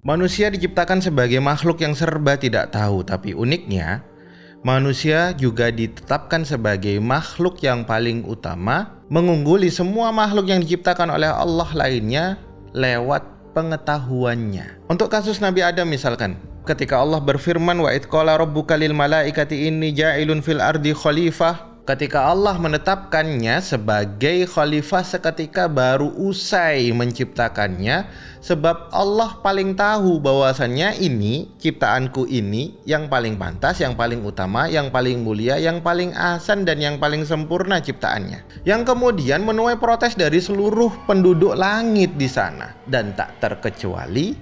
Manusia diciptakan sebagai makhluk yang serba tidak tahu, tapi uniknya manusia juga ditetapkan sebagai makhluk yang paling utama, mengungguli semua makhluk yang diciptakan oleh Allah lainnya lewat pengetahuannya. Untuk kasus Nabi Adam misalkan, ketika Allah berfirman, wa idh qala rabbuka lil malaikati inni ja'ilun fil ardi khalifah, ketika Allah menetapkannya sebagai khalifah seketika baru usai menciptakannya, sebab Allah paling tahu bahwasannya ini, ciptaanku ini yang paling pantas, yang paling utama, yang paling mulia, yang paling ahsan dan yang paling sempurna ciptaannya. Yang kemudian menuai protes dari seluruh penduduk langit di sana, dan tak terkecuali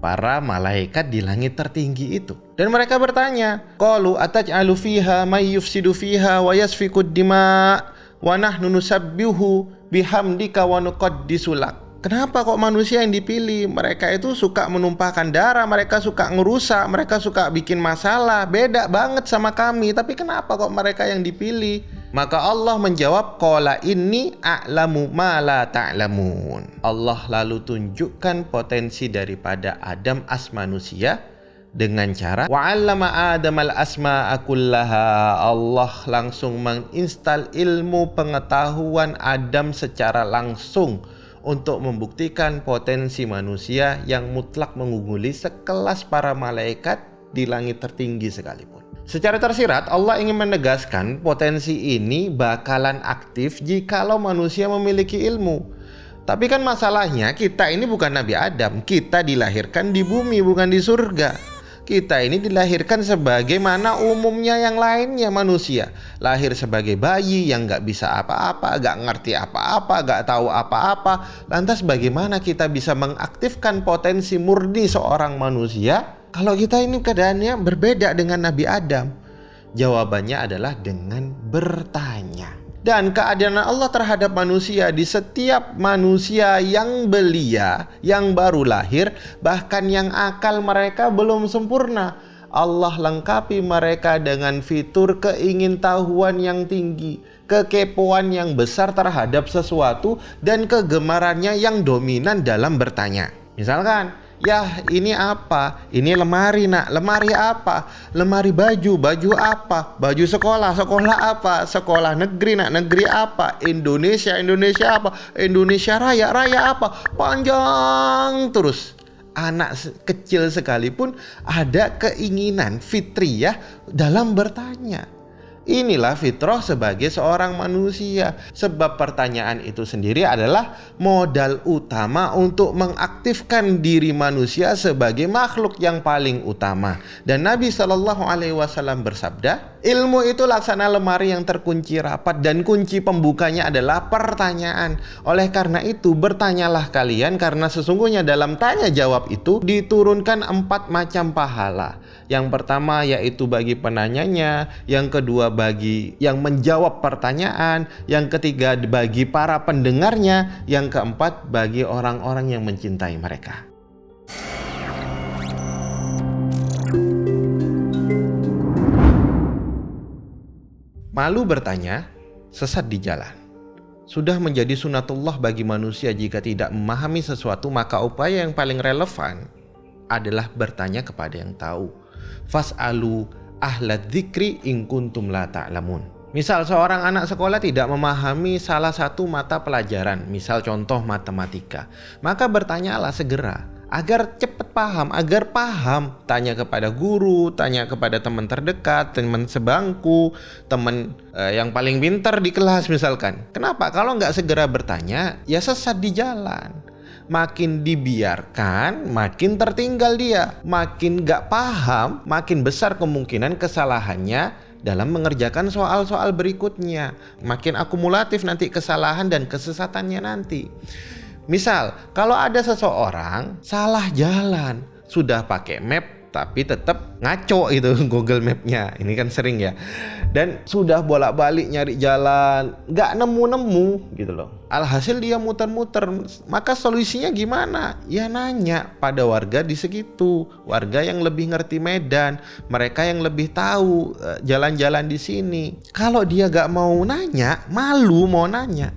para malaikat di langit tertinggi itu. Dan mereka bertanya, qalu ataj'alu fiha may yufsidu fiha wa yasfikud dima wa nahnu nusabbihu bihamdika wa nuqaddisu lak. Kenapa kok manusia yang dipilih? Mereka itu suka menumpahkan darah, mereka suka ngerusak, mereka suka bikin masalah, beda banget sama kami. Tapi kenapa kok mereka yang dipilih? Maka Allah menjawab, qala inni a'lamu ma la ta'lamun. Allah lalu tunjukkan potensi daripada Adam as manusia dengan cara wa 'allama Adam al-asma'a kullaha. Allah langsung menginstal ilmu pengetahuan Adam secara langsung untuk membuktikan potensi manusia yang mutlak mengungguli sekelas para malaikat di langit tertinggi sekalipun. Secara tersirat, Allah ingin menegaskan potensi ini bakalan aktif jikalau manusia memiliki ilmu. Tapi kan masalahnya kita ini bukan Nabi Adam, kita dilahirkan di bumi bukan di surga. Kita ini dilahirkan sebagaimana umumnya yang lainnya manusia. Lahir sebagai bayi yang gak bisa apa-apa, gak ngerti apa-apa, gak tahu apa-apa. Lantas bagaimana kita bisa mengaktifkan potensi murni seorang manusia kalau kita ini keadaannya berbeda dengan Nabi Adam? Jawabannya adalah dengan bertanya. Dan keadilan Allah terhadap manusia di setiap manusia yang belia, yang baru lahir, bahkan yang akal mereka belum sempurna, Allah lengkapi mereka dengan fitur keingintahuan yang tinggi, kekepoan yang besar terhadap sesuatu, dan kegemarannya yang dominan dalam bertanya. Misalkan, yah ini apa? Ini lemari nak, lemari apa? Lemari baju, baju apa? Baju sekolah, sekolah apa? Sekolah negeri nak, negeri apa? Indonesia, Indonesia apa? Indonesia Raya, Raya apa? Panjang terus. Anak kecil sekalipun ada keinginan fitriyah dalam bertanya. Inilah fitrah sebagai seorang manusia. Sebab pertanyaan itu sendiri adalah modal utama untuk mengaktifkan diri manusia sebagai makhluk yang paling utama. Dan Nabi SAW bersabda, ilmu itu laksana lemari yang terkunci rapat dan kunci pembukanya adalah pertanyaan. Oleh karena itu bertanyalah kalian, karena sesungguhnya dalam tanya jawab itu diturunkan 4 macam pahala. Yang pertama yaitu bagi penanyanya, yang kedua bagi yang menjawab pertanyaan, yang ketiga bagi para pendengarnya, yang keempat bagi orang-orang yang mencintai mereka. Malu bertanya, sesat di jalan. Sudah menjadi sunatullah bagi manusia jika tidak memahami sesuatu, maka upaya yang paling relevan adalah bertanya kepada yang tahu. Fas'alu ahla dzikri in kuntum la ta'lamun. Misal seorang anak sekolah tidak memahami salah satu mata pelajaran, misal contoh matematika, maka bertanyalah segera agar cepat paham, agar paham. Tanya kepada guru, tanya kepada teman terdekat, teman sebangku, teman yang paling pintar di kelas misalkan. Kenapa? Kalau nggak segera bertanya, ya sesat di jalan. Makin dibiarkan, makin tertinggal dia. Makin gak paham, makin besar kemungkinan kesalahannya dalam mengerjakan soal-soal berikutnya. Makin akumulatif nanti kesalahan dan kesesatannya nanti. Misal, kalau ada seseorang salah jalan, sudah pakai map tapi tetap ngaco itu Google Map-nya. Ini kan sering ya. Dan sudah bolak-balik nyari jalan, nggak nemu-nemu gitu loh. Alhasil dia muter-muter. Maka solusinya gimana? Ya nanya pada warga di segitu, warga yang lebih ngerti medan, mereka yang lebih tahu jalan-jalan di sini. Kalau dia nggak mau nanya, malu mau nanya,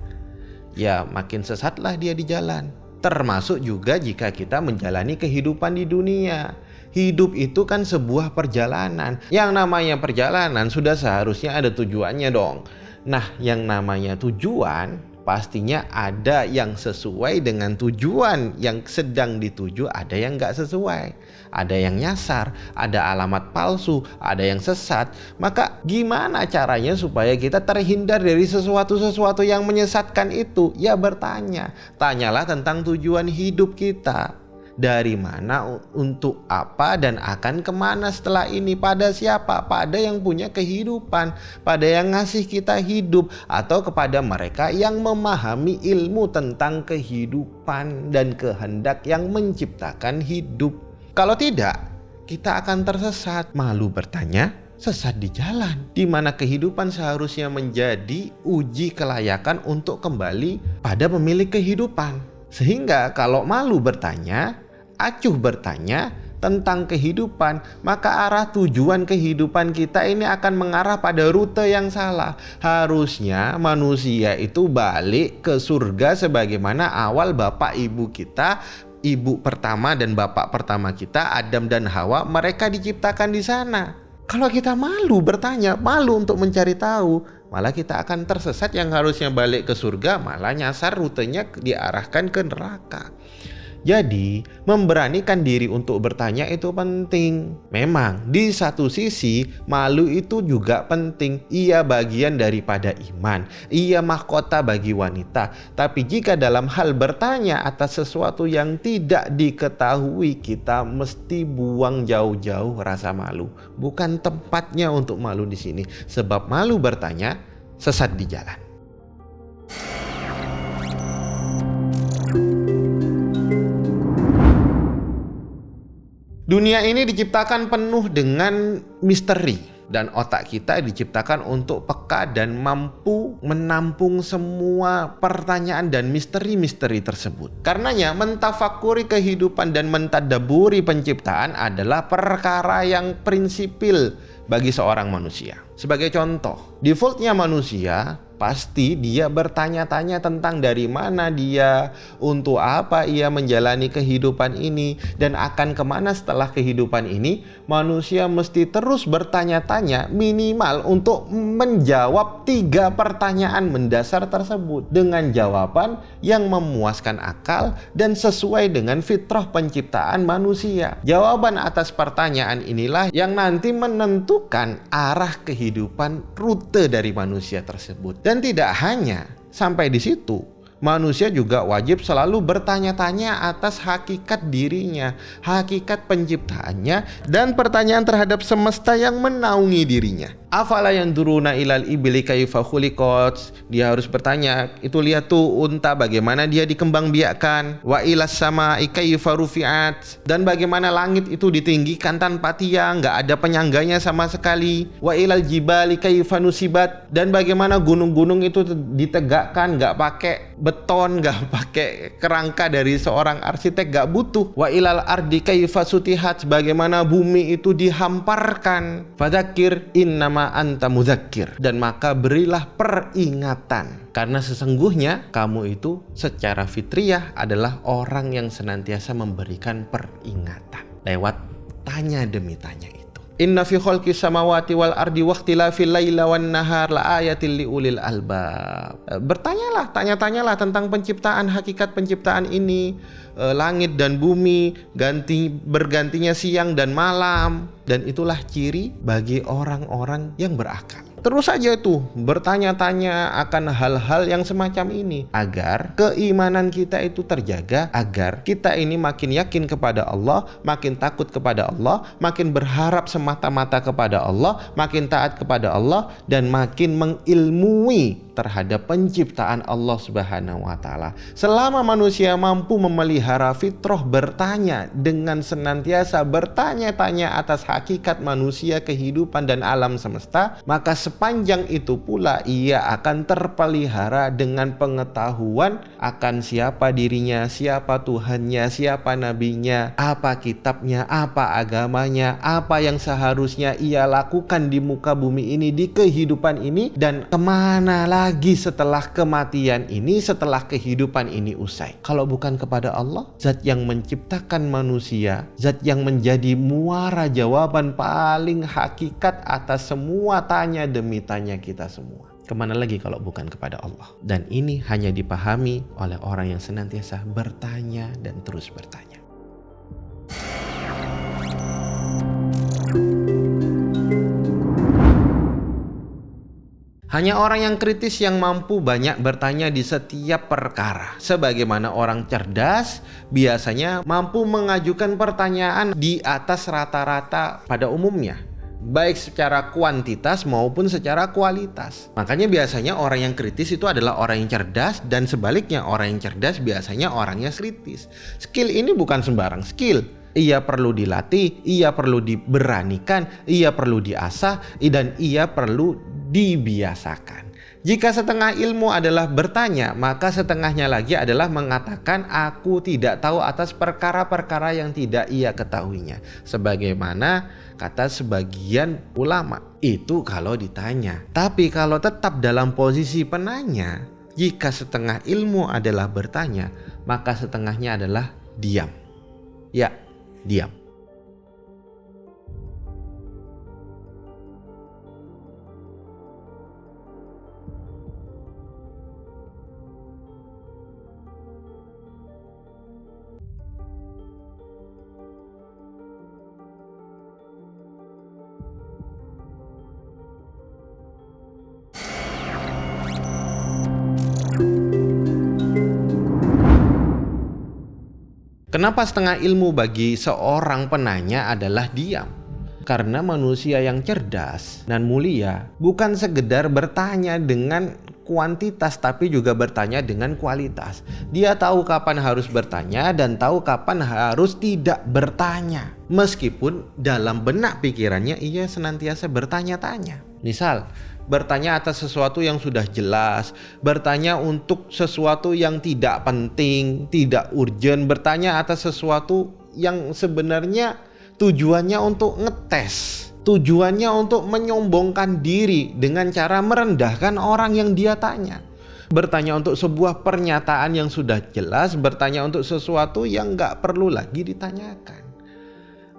ya makin sesatlah dia di jalan. Termasuk juga jika kita menjalani kehidupan di dunia. Hidup itu kan sebuah perjalanan. Yang namanya perjalanan sudah seharusnya ada tujuannya dong. Nah, yang namanya tujuan pastinya ada yang sesuai dengan tujuan yang sedang dituju, ada yang nggak sesuai. Ada yang nyasar, ada alamat palsu, ada yang sesat. Maka gimana caranya supaya kita terhindar dari sesuatu-sesuatu yang menyesatkan itu? Ya bertanya. Tanyalah tentang tujuan hidup kita. Dari mana, untuk apa, dan akan kemana setelah ini, pada siapa, pada yang punya kehidupan, pada yang ngasih kita hidup, atau kepada mereka yang memahami ilmu tentang kehidupan dan kehendak yang menciptakan hidup. Kalau tidak, kita akan tersesat. Malu bertanya, sesat di jalan, di mana kehidupan seharusnya menjadi uji kelayakan untuk kembali pada pemilik kehidupan. Sehingga kalau malu bertanya, acuh bertanya tentang kehidupan, maka arah tujuan kehidupan kita ini akan mengarah pada rute yang salah. Harusnya manusia itu balik ke surga sebagaimana awal bapak ibu kita, ibu pertama dan bapak pertama kita, Adam dan Hawa, mereka diciptakan di sana. Kalau kita malu bertanya, malu untuk mencari tahu, malah kita akan tersesat. Yang harusnya balik ke surga malah nyasar, rutenya diarahkan ke neraka. Jadi, memberanikan diri untuk bertanya itu penting. Memang, di satu sisi, malu itu juga penting. Ia bagian daripada iman. Ia mahkota bagi wanita. Tapi jika dalam hal bertanya atas sesuatu yang tidak diketahui, kita mesti buang jauh-jauh rasa malu. Bukan tempatnya untuk malu di sini. Sebab malu bertanya, sesat di jalan. Dunia ini diciptakan penuh dengan misteri, dan otak kita diciptakan untuk peka dan mampu menampung semua pertanyaan dan misteri-misteri tersebut. Karenanya mentafakuri kehidupan dan mentadaburi penciptaan adalah perkara yang prinsipil bagi seorang manusia. Sebagai contoh, defaultnya manusia pasti dia bertanya-tanya tentang dari mana dia, untuk apa ia menjalani kehidupan ini, dan akan kemana setelah kehidupan ini. Manusia mesti terus bertanya-tanya minimal untuk menjawab 3 pertanyaan mendasar tersebut dengan jawaban yang memuaskan akal dan sesuai dengan fitrah penciptaan manusia. Jawaban atas pertanyaan inilah yang nanti menentukan arah kehidupan, rute dari manusia tersebut. Dan tidak hanya sampai di situ, manusia juga wajib selalu bertanya-tanya atas hakikat dirinya, hakikat penciptaannya, dan pertanyaan terhadap semesta yang menaungi dirinya. Afala yanzuruna ilal ibli kaifa khuliqat. Dia harus bertanya, itu lihat tuh unta bagaimana dia dikembangbiakkan. Wa ilas samai kaifa rufi'at. Dan bagaimana langit itu ditinggikan tanpa tiang, nggak ada penyangganya sama sekali. Wa ilal jibali kaifa nusibat. Dan bagaimana gunung-gunung itu ditegakkan, nggak pakai beton, nggak pakai kerangka dari seorang arsitek, nggak butuh. Wa ilal ardi kaifa sutihat. Bagaimana bumi itu dihamparkan. Fadzakir innama anta mudzakir. Dan maka berilah peringatan, karena sesungguhnya kamu itu secara fitriyah adalah orang yang senantiasa memberikan peringatan lewat tanya demi tanya itu. Inna fi khalqis samawati wal ardi wakhtilafil laila wan nahar la ayatil liulil albab. Bertanyalah, tanya-tanyalah tentang penciptaan, hakikat penciptaan ini, langit dan bumi, bergantinya siang dan malam, dan itulah ciri bagi orang-orang yang berakal. Terus saja itu bertanya-tanya akan hal-hal yang semacam ini agar keimanan kita itu terjaga, agar kita ini makin yakin kepada Allah, makin takut kepada Allah, makin berharap semata-mata kepada Allah, makin taat kepada Allah, dan makin mengilmui terhadap penciptaan Allah Subhanahu wa taala. Selama manusia mampu memelihara fitrah bertanya dengan senantiasa bertanya-tanya atas hakikat manusia, kehidupan dan alam semesta, maka sepanjang itu pula ia akan terpelihara dengan pengetahuan akan siapa dirinya, siapa Tuhannya, siapa nabinya, apa kitabnya, apa agamanya, apa yang seharusnya ia lakukan di muka bumi ini, di kehidupan ini, dan kemana lagi setelah kematian ini, setelah kehidupan ini usai. Kalau bukan kepada Allah, zat yang menciptakan manusia, zat yang menjadi muara jawaban paling hakikat atas semua tanya demi tanya kita semua. Kemana lagi kalau bukan kepada Allah? Dan ini hanya dipahami oleh orang yang senantiasa bertanya dan terus bertanya. Hanya orang yang kritis yang mampu banyak bertanya di setiap perkara. Sebagaimana orang cerdas biasanya mampu mengajukan pertanyaan di atas rata-rata pada umumnya, baik secara kuantitas maupun secara kualitas. Makanya biasanya orang yang kritis itu adalah orang yang cerdas, dan sebaliknya orang yang cerdas biasanya orangnya kritis. Skill ini bukan sembarang skill. Ia perlu dilatih, ia perlu diberanikan, ia perlu diasah, dan ia perlu dibiasakan. Jika setengah ilmu adalah bertanya, maka setengahnya lagi adalah mengatakan aku tidak tahu atas perkara-perkara yang tidak ia ketahuinya. Sebagaimana kata sebagian ulama, itu kalau ditanya. Tapi kalau tetap dalam posisi penanya, jika setengah ilmu adalah bertanya, maka setengahnya adalah diam. Ya, diam. Kenapa setengah ilmu bagi seorang penanya adalah diam? Karena manusia yang cerdas dan mulia bukan sekedar bertanya dengan kuantitas, tapi juga bertanya dengan kualitas. Dia tahu kapan harus bertanya dan tahu kapan harus tidak bertanya. Meskipun dalam benak pikirannya ia senantiasa bertanya-tanya. Misal, bertanya atas sesuatu yang sudah jelas, bertanya untuk sesuatu yang tidak penting, tidak urgent, bertanya atas sesuatu yang sebenarnya tujuannya untuk ngetes, tujuannya untuk menyombongkan diri dengan cara merendahkan orang yang dia tanya. Bertanya untuk sebuah pernyataan yang sudah jelas, bertanya untuk sesuatu yang gak perlu lagi ditanyakan.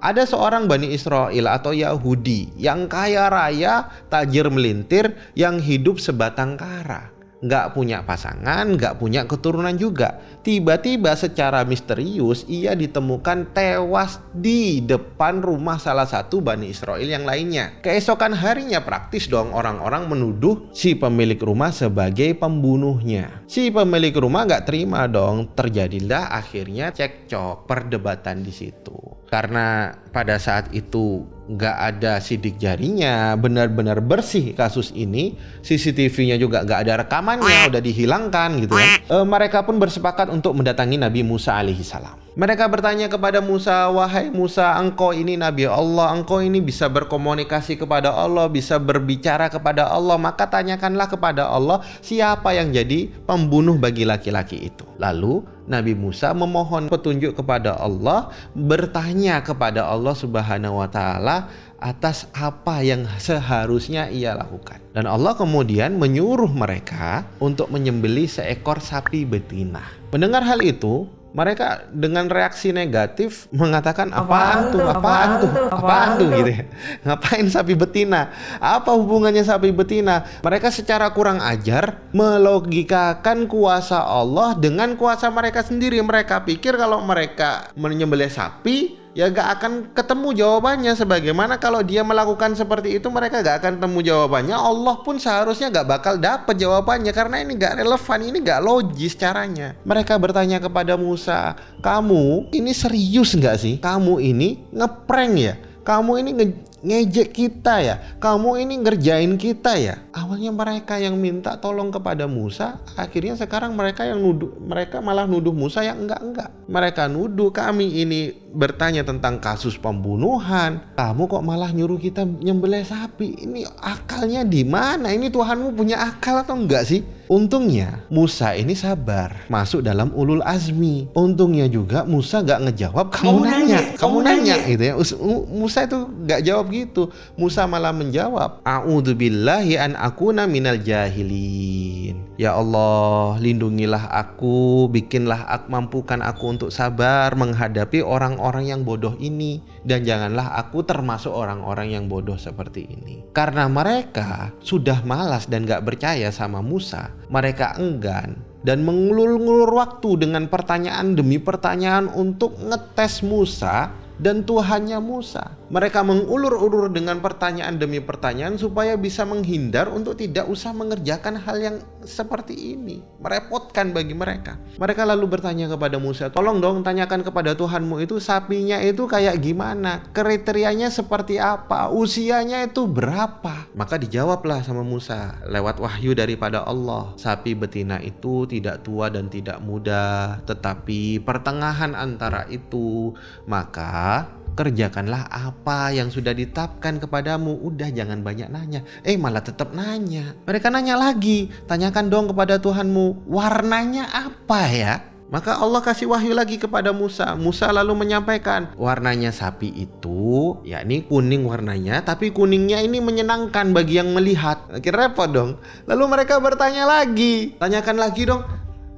Ada seorang Bani Israel atau Yahudi yang kaya raya, tajir melintir, yang hidup sebatang kara. Nggak punya pasangan, nggak punya keturunan juga. Tiba-tiba secara misterius ia ditemukan tewas di depan rumah salah satu Bani Israel yang lainnya. Keesokan harinya praktis dong orang-orang menuduh si pemilik rumah sebagai pembunuhnya. Si pemilik rumah nggak terima dong. Terjadilah akhirnya cekcok, perdebatan di situ. Karena pada saat itu nggak ada sidik jarinya, benar-benar bersih kasus ini, CCTV-nya juga nggak ada rekamannya, udah dihilangkan gitu kan. Mereka pun bersepakat untuk mendatangi Nabi Musa alaihi salam. Mereka bertanya kepada Musa, wahai Musa, engkau ini Nabi Allah, engkau ini bisa berkomunikasi kepada Allah, bisa berbicara kepada Allah, maka tanyakanlah kepada Allah siapa yang jadi pembunuh bagi laki-laki itu. Lalu Nabi Musa memohon petunjuk kepada Allah, bertanya kepada Allah Subhanahu wa taala atas apa yang seharusnya ia lakukan. Dan Allah kemudian menyuruh mereka untuk menyembelih seekor sapi betina. Mendengar hal itu, mereka dengan reaksi negatif mengatakan apaan tuh gitu ya. Ngapain sapi betina? Apa hubungannya sapi betina? Mereka secara kurang ajar melogikakan kuasa Allah dengan kuasa mereka sendiri. Mereka pikir kalau mereka menyembelih sapi ya gak akan ketemu jawabannya. Sebagaimana kalau dia melakukan seperti itu, mereka gak akan ketemu jawabannya. Allah pun seharusnya gak bakal dapat jawabannya, karena ini gak relevan, ini gak logis caranya. Mereka bertanya kepada Musa, kamu ini serius gak sih? Kamu ini ngeprank ya? Kamu ini ngejek kita ya? Kamu ini ngerjain kita ya? Awalnya mereka yang minta tolong kepada Musa, akhirnya sekarang mereka yang nuduh, mereka malah nuduh Musa yang enggak. Mereka nuduh kami ini bertanya tentang kasus pembunuhan, kamu kok malah nyuruh kita nyembelih sapi. Ini akalnya di mana? Ini Tuhanmu punya akal atau enggak sih? Untungnya Musa ini sabar, masuk dalam ulul azmi. Untungnya juga Musa gak ngejawab kamu nanya gitu ya. Musa itu gak jawab gitu. Musa malah menjawab, a'udzubillahi an akuna minal jahilin. Ya Allah, lindungilah aku, mampukan aku untuk sabar menghadapi orang-orang yang bodoh ini, dan janganlah aku termasuk orang-orang yang bodoh seperti ini. Karena mereka sudah malas dan gak percaya sama Musa, mereka enggan dan mengulur-ngulur waktu dengan pertanyaan demi pertanyaan untuk ngetes Musa dan Tuhannya Musa. Mereka mengulur-ulur dengan pertanyaan demi pertanyaan supaya bisa menghindar untuk tidak usah mengerjakan hal yang seperti ini, merepotkan bagi mereka. Mereka lalu bertanya kepada Musa, tolong dong tanyakan kepada Tuhanmu itu sapinya itu kayak gimana, kriterianya seperti apa, usianya itu berapa. Maka dijawablah sama Musa lewat wahyu daripada Allah, sapi betina itu tidak tua dan tidak muda, tetapi pertengahan antara itu. Maka kerjakanlah apa yang sudah ditetapkan kepadamu. Udah, jangan banyak nanya. Malah tetap nanya. Mereka nanya lagi, tanyakan dong kepada Tuhanmu, warnanya apa ya? Maka Allah kasih wahyu lagi kepada Musa. Musa lalu menyampaikan, warnanya sapi itu yakni kuning warnanya, tapi kuningnya ini menyenangkan bagi yang melihat. Kira repot dong. Lalu mereka bertanya lagi, tanyakan lagi dong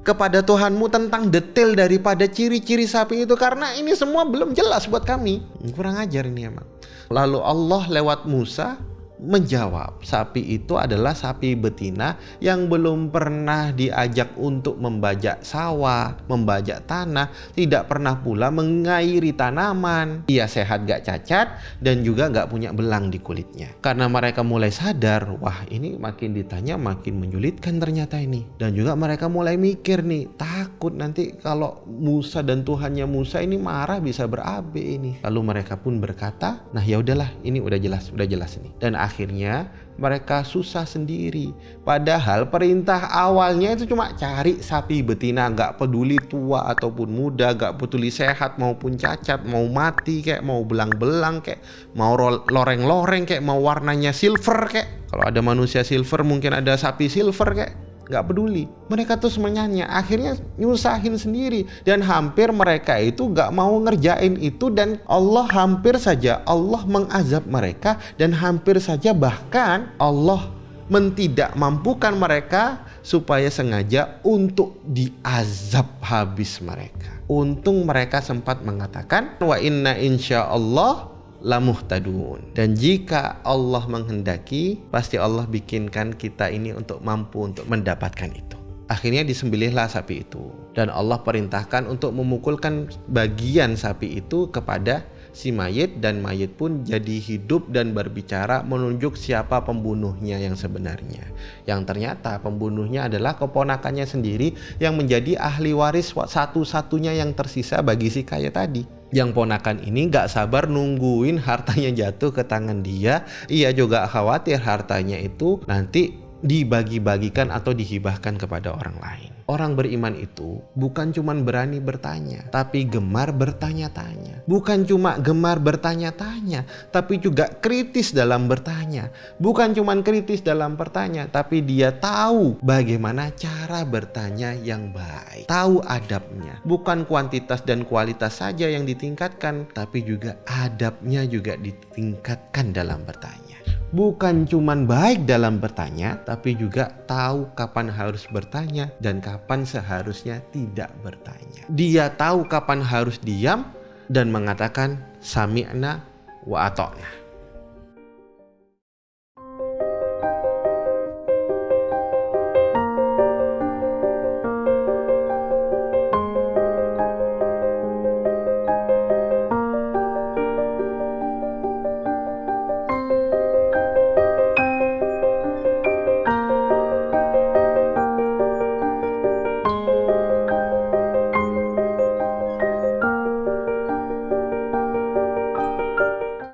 kepada Tuhanmu tentang detail daripada ciri-ciri sapi itu, karena ini semua belum jelas buat kami. Kurang ajar ini emang. Lalu Allah lewat Musa menjawab, sapi itu adalah sapi betina yang belum pernah diajak untuk membajak sawah, membajak tanah, tidak pernah pula mengairi tanaman. Ia sehat gak cacat dan juga gak punya belang di kulitnya. Karena mereka mulai sadar, wah ini makin ditanya makin menyulitkan ternyata ini. Dan juga mereka mulai mikir nih, takut nanti kalau Musa dan Tuhannya Musa ini marah bisa berabe ini. Lalu mereka pun berkata, nah ya udahlah, ini udah jelas ini. Dan akhirnya mereka susah sendiri. Padahal perintah awalnya itu cuma cari sapi betina, gak peduli tua ataupun muda, gak peduli sehat maupun cacat, mau mati kayak, mau belang-belang kayak, mau loreng-loreng kayak, mau warnanya silver kayak. Kalau ada manusia silver mungkin ada sapi silver kayak, gak peduli. Mereka terus menyanyi, akhirnya nyusahin sendiri. Dan hampir mereka itu gak mau ngerjain itu, dan Allah hampir saja Allah mengazab mereka, dan hampir saja bahkan Allah tidak mampukan mereka supaya sengaja untuk diazab habis mereka. Untung mereka sempat mengatakan, wa inna insyaallah lamuhtadun. Dan jika Allah menghendaki, pasti Allah bikinkan kita ini untuk mampu untuk mendapatkan itu. Akhirnya disembelihlah sapi itu, dan Allah perintahkan untuk memukulkan bagian sapi itu kepada si mayit, dan mayit pun jadi hidup dan berbicara menunjuk siapa pembunuhnya yang sebenarnya. Yang ternyata pembunuhnya adalah keponakannya sendiri yang menjadi ahli waris satu-satunya yang tersisa bagi si kaya tadi. Yang ponakan ini gak sabar nungguin hartanya jatuh ke tangan dia. Ia juga khawatir hartanya itu nanti dibagi-bagikan atau dihibahkan kepada orang lain. Orang beriman itu bukan cuma berani bertanya, tapi gemar bertanya-tanya. Bukan cuma gemar bertanya-tanya, tapi juga kritis dalam bertanya. Bukan cuma kritis dalam bertanya, tapi dia tahu bagaimana cara bertanya yang baik. Tahu adabnya. Bukan kuantitas dan kualitas saja yang ditingkatkan, tapi juga adabnya juga ditingkatkan dalam bertanya. Bukan cuman baik dalam bertanya, tapi juga tahu kapan harus bertanya dan kapan seharusnya tidak bertanya. Dia tahu kapan harus diam dan mengatakan sami'na wa ata'na.